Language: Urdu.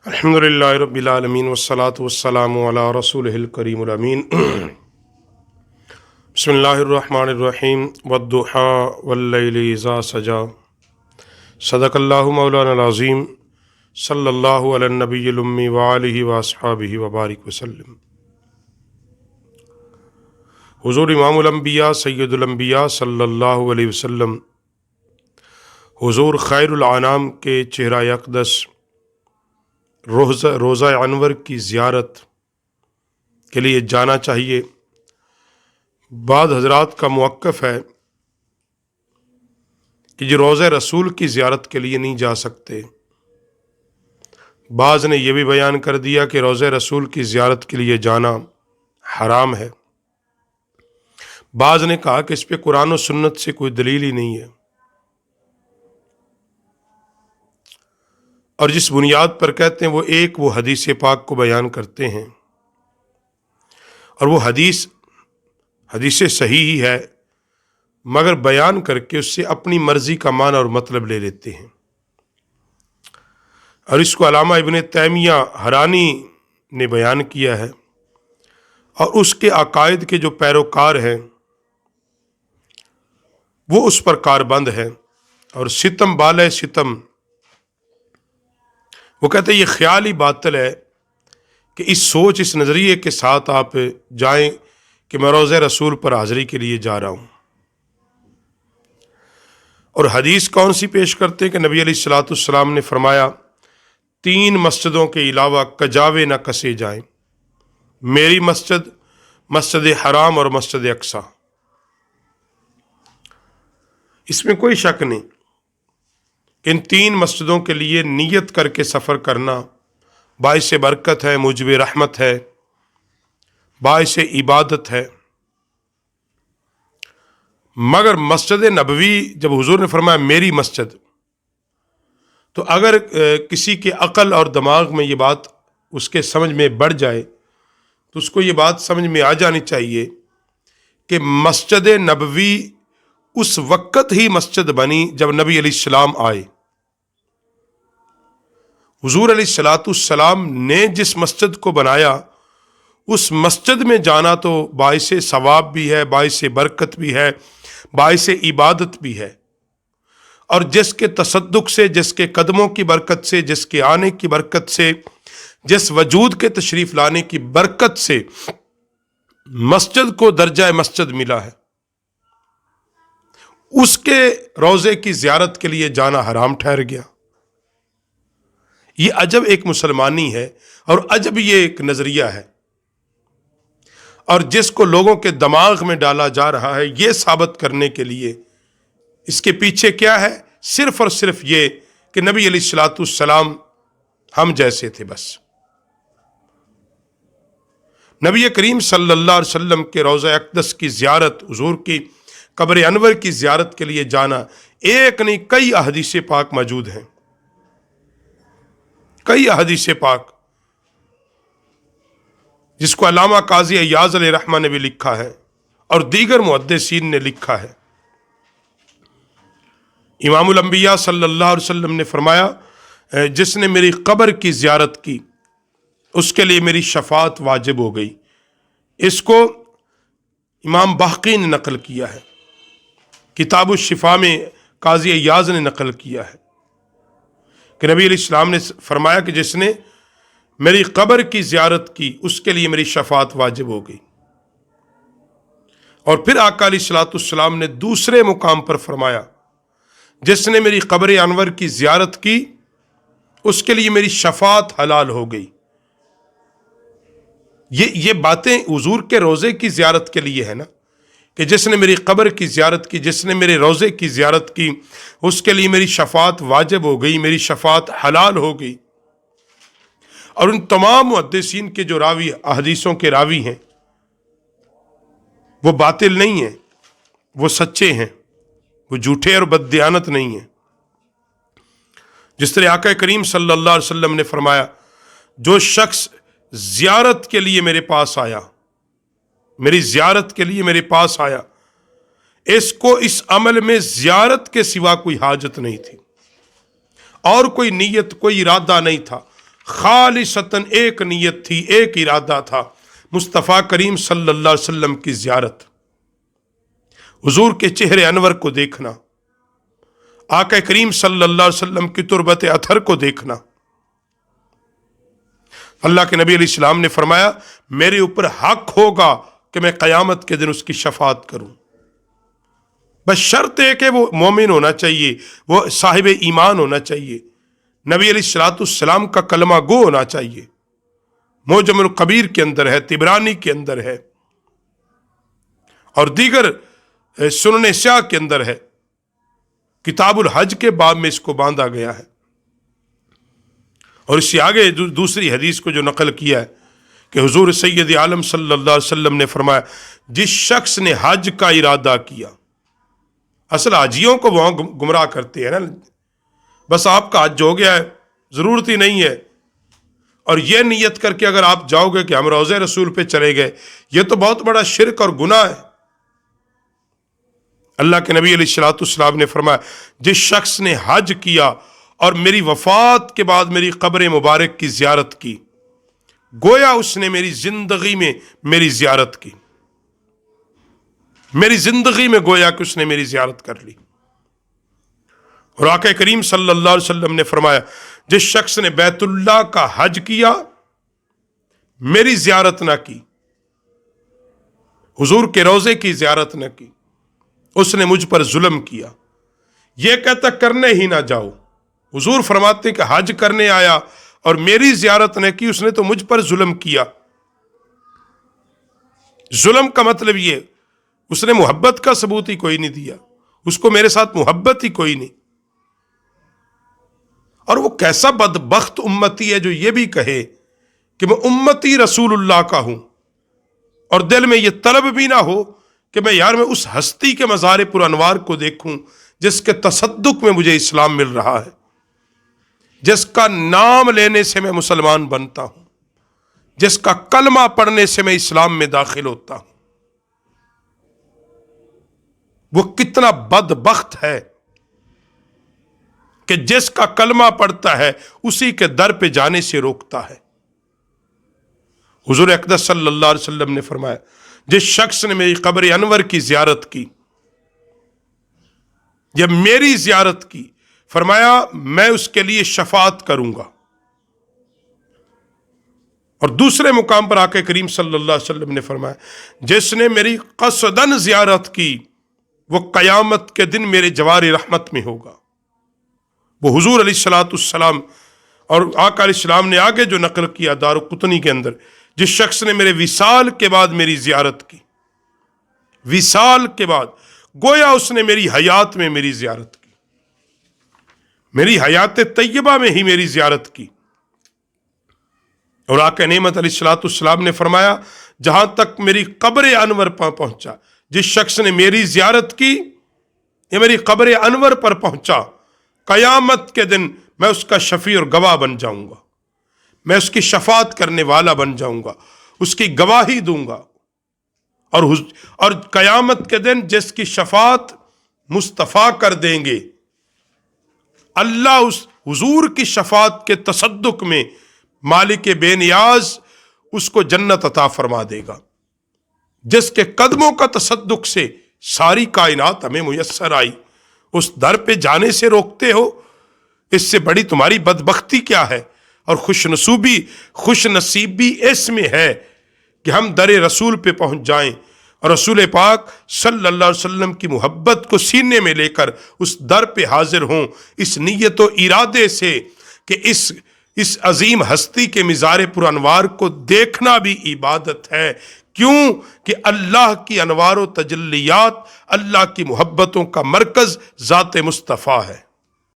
الحمدللہ رب العالمین والصلاة والسلام علی رسولہ الکریم الامین بسم اللہ الرحمن الرحیم والضحی واللیل اذا سجا صدق اللہ مولانا العظیم صلی اللہ علی النبی الامی وآلہ واصحابہ وبارک وسلم۔ حضور امام الانبیاء سید الانبیاء صلی اللہ علیہ وسلم، حضور خیر الانام کے چہرہ اقدس روضہ انور کی زیارت کے لیے جانا چاہیے۔ بعض حضرات کا موقف ہے کہ جو روضہ رسول کی زیارت کے لیے نہیں جا سکتے، بعض نے یہ بھی بیان کر دیا کہ روضہ رسول کی زیارت کے لیے جانا حرام ہے، بعض نے کہا کہ اس پہ قرآن و سنت سے کوئی دلیل ہی نہیں ہے، اور جس بنیاد پر کہتے ہیں وہ حدیث پاک کو بیان کرتے ہیں، اور وہ حدیث صحیح ہی ہے، مگر بیان کر کے اس سے اپنی مرضی کا معنی اور مطلب لے لیتے ہیں، اور اس کو علامہ ابن تیمیہ حرانی نے بیان کیا ہے، اور اس کے عقائد کے جو پیروکار ہیں وہ اس پر کاربند ہیں، اور ستم بالے ستم، وہ کہتے ہیں یہ خیال ہی باطل ہے کہ اس نظریے کے ساتھ آپ جائیں کہ میں روضہ رسول پر حاضری کے لیے جا رہا ہوں۔ اور حدیث کون سی پیش کرتے ہیں کہ نبی علیہ الصلوۃ والسلام نے فرمایا 3 مسجدوں کے علاوہ کجاوے نہ کسے جائیں، میری مسجد، مسجد حرام اور مسجد اقصی۔ اس میں کوئی شک نہیں، ان 3 مسجدوں کے لیے نیت کر کے سفر کرنا باعث برکت ہے، موجب رحمت ہے، باعث عبادت ہے۔ مگر مسجد نبوی جب حضور نے فرمایا میری مسجد، تو اگر کسی کے عقل اور دماغ میں یہ بات اس کے سمجھ میں بڑھ جائے تو اس کو یہ بات سمجھ میں آ جانی چاہیے کہ مسجد نبوی اس وقت ہی مسجد بنی جب نبی علیہ السلام آئے۔ حضور علیہ الصلوۃ والسلام نے جس مسجد کو بنایا اس مسجد میں جانا تو باعث ثواب بھی ہے، باعث برکت بھی ہے، باعث عبادت بھی ہے، اور جس کے تصدق سے، جس کے قدموں کی برکت سے، جس کے آنے کی برکت سے، جس وجود کے تشریف لانے کی برکت سے مسجد کو درجہ مسجد ملا ہے، اس کے روضے کی زیارت کے لیے جانا حرام ٹھہر گیا۔ یہ عجب ایک مسلمانی ہے، اور عجب یہ ایک نظریہ ہے، اور جس کو لوگوں کے دماغ میں ڈالا جا رہا ہے یہ ثابت کرنے کے لیے اس کے پیچھے کیا ہے؟ صرف اور صرف یہ کہ نبی علیہ الصلوۃ والسلام ہم جیسے تھے۔ بس نبی کریم صلی اللہ علیہ وسلم کے روضہ اقدس کی زیارت، حضور کی قبر انور کی زیارت کے لیے جانا ایک نہیں کئی احادیث پاک موجود ہیں، کئی احادیث پاک، جس کو علامہ قاضی ایاز علیہ رحمہ نے بھی لکھا ہے اور دیگر محدثین نے لکھا ہے۔ امام الانبیاء صلی اللہ علیہ وسلم نے فرمایا جس نے میری قبر کی زیارت کی اس کے لیے میری شفاعت واجب ہو گئی۔ اس کو امام بہقی نے نقل کیا ہے، کتاب الشفاء میں قاضی ایاز نے نقل کیا ہے کہ نبی علیہ السلام نے فرمایا کہ جس نے میری قبر کی زیارت کی اس کے لیے میری شفاعت واجب ہو گئی۔ اور پھر آقا علیہ الصلوۃ والسلام نے دوسرے مقام پر فرمایا جس نے میری قبر انور کی زیارت کی اس کے لیے میری شفاعت حلال ہو گئی۔ یہ باتیں حضور کے روضے کی زیارت کے لیے ہے نا، کہ جس نے میری قبر کی زیارت کی، جس نے میرے روضے کی زیارت کی اس کے لیے میری شفاعت واجب ہو گئی، میری شفاعت حلال ہو گئی۔ اور ان تمام محدثین کے جو راوی، احادیثوں کے راوی ہیں، وہ باطل نہیں ہیں، وہ سچے ہیں، وہ جھوٹے اور بددیانت نہیں ہیں۔ جس طرح آقا کریم صلی اللہ علیہ وسلم نے فرمایا جو شخص زیارت کے لیے میرے پاس آیا، میری زیارت کے لیے میرے پاس آیا، اس کو اس عمل میں زیارت کے سوا کوئی حاجت نہیں تھی، اور کوئی نیت، کوئی ارادہ نہیں تھا، خالصتاً ایک نیت تھی، ایک ارادہ تھا، مصطفیٰ کریم صلی اللہ علیہ وسلم کی زیارت، حضور کے چہرے انور کو دیکھنا، آقا کریم صلی اللہ علیہ وسلم کی تربت اطہر کو دیکھنا۔ اللہ کے نبی علیہ السلام نے فرمایا میرے اوپر حق ہوگا کہ میں قیامت کے دن اس کی شفاعت کروں، بس شرط ہے کہ وہ مومن ہونا چاہیے، وہ صاحب ایمان ہونا چاہیے، نبی علیہ السلام کا کلمہ گو ہونا چاہیے۔ معجم الکبیر کے اندر ہے، طبرانی کے اندر ہے، اور دیگر سنن سیاہ کے اندر ہے، کتاب الحج کے باب میں اس کو باندھا گیا ہے۔ اور اس سے آگے دوسری حدیث کو جو نقل کیا ہے کہ حضور سید عالم صلی اللہ علیہ وسلم نے فرمایا جس شخص نے حج کا ارادہ کیا، اصل حاجیوں کو وہاں گمراہ کرتے ہیں نا، بس آپ کا حج ہو گیا ہے، ضرورت ہی نہیں ہے، اور یہ نیت کر کے اگر آپ جاؤ گے کہ ہم روضہ رسول پہ چلے گئے، یہ تو بہت بڑا شرک اور گناہ ہے۔ اللہ کے نبی علیہ السلام نے فرمایا جس شخص نے حج کیا اور میری وفات کے بعد میری قبر مبارک کی زیارت کی، گویا اس نے میری زندگی میں میری زیارت کی، میری زندگی میں گویا کہ اس نے میری زیارت کر لی۔ اور آقا کریم صلی اللہ علیہ وسلم نے فرمایا جس شخص نے بیت اللہ کا حج کیا میری زیارت نہ کی، حضور کے روضے کی زیارت نہ کی، اس نے مجھ پر ظلم کیا۔ یہ کہتا کرنے ہی نہ جاؤ، حضور فرماتے کہ حج کرنے آیا اور میری زیارت نہ کی، اس نے تو مجھ پر ظلم کیا۔ ظلم کا مطلب یہ اس نے محبت کا ثبوت ہی کوئی نہیں دیا، اس کو میرے ساتھ محبت ہی کوئی نہیں۔ اور وہ کیسا بدبخت امتی ہے جو یہ بھی کہے کہ میں امتی رسول اللہ کا ہوں، اور دل میں یہ طلب بھی نہ ہو کہ میں اس ہستی کے مزار پر انوار کو دیکھوں جس کے تصدق میں مجھے اسلام مل رہا ہے، جس کا نام لینے سے میں مسلمان بنتا ہوں، جس کا کلمہ پڑھنے سے میں اسلام میں داخل ہوتا ہوں۔ وہ کتنا بدبخت ہے کہ جس کا کلمہ پڑھتا ہے اسی کے در پہ جانے سے روکتا ہے۔ حضور اقدس صلی اللہ علیہ وسلم نے فرمایا جس شخص نے میری قبر انور کی زیارت کی یا میری زیارت کی، فرمایا میں اس کے لیے شفاعت کروں گا۔ اور دوسرے مقام پر آقا کریم صلی اللہ علیہ وسلم نے فرمایا جس نے میری قصداً زیارت کی وہ قیامت کے دن میرے جوار رحمت میں ہوگا۔ وہ حضور علیہ السلام اور آقا علیہ السلام نے آگے جو نقل کیا دارقطنی کے اندر، جس شخص نے میرے وصال کے بعد میری زیارت کی، وصال کے بعد گویا اس نے میری حیات میں میری زیارت کی، میری حیات طیبہ میں ہی میری زیارت کی۔ اور آقا نعمت علیہ السلام نے فرمایا جہاں تک میری قبر انور پر پہنچا، جس شخص نے میری زیارت کی یا میری قبر انور پر پہنچا، قیامت کے دن میں اس کا شفیع اور گواہ بن جاؤں گا، میں اس کی شفاعت کرنے والا بن جاؤں گا، اس کی گواہی دوں گا۔ اور قیامت کے دن جس کی شفاعت مصطفیٰ کر دیں گے، اللہ اس حضور کی شفاعت کے تصدق میں مالک بے نیاز اس کو جنت عطا فرما دے گا، جس کے قدموں کا تصدق سے ساری کائنات ہمیں میسر آئی، اس در پہ جانے سے روکتے ہو، اس سے بڑی تمہاری بدبختی کیا ہے؟ اور خوش نصیبی اس میں ہے کہ ہم در رسول پہ پہنچ جائیں اور رسول پاک صلی اللہ علیہ وسلم کی محبت کو سینے میں لے کر اس در پہ حاضر ہوں، اس نیت و ارادے سے کہ اس عظیم ہستی کے مزار پر انوار کو دیکھنا بھی عبادت ہے۔ کیوں کہ اللہ کی انوار و تجلیات، اللہ کی محبتوں کا مرکز ذات مصطفیٰ ہے۔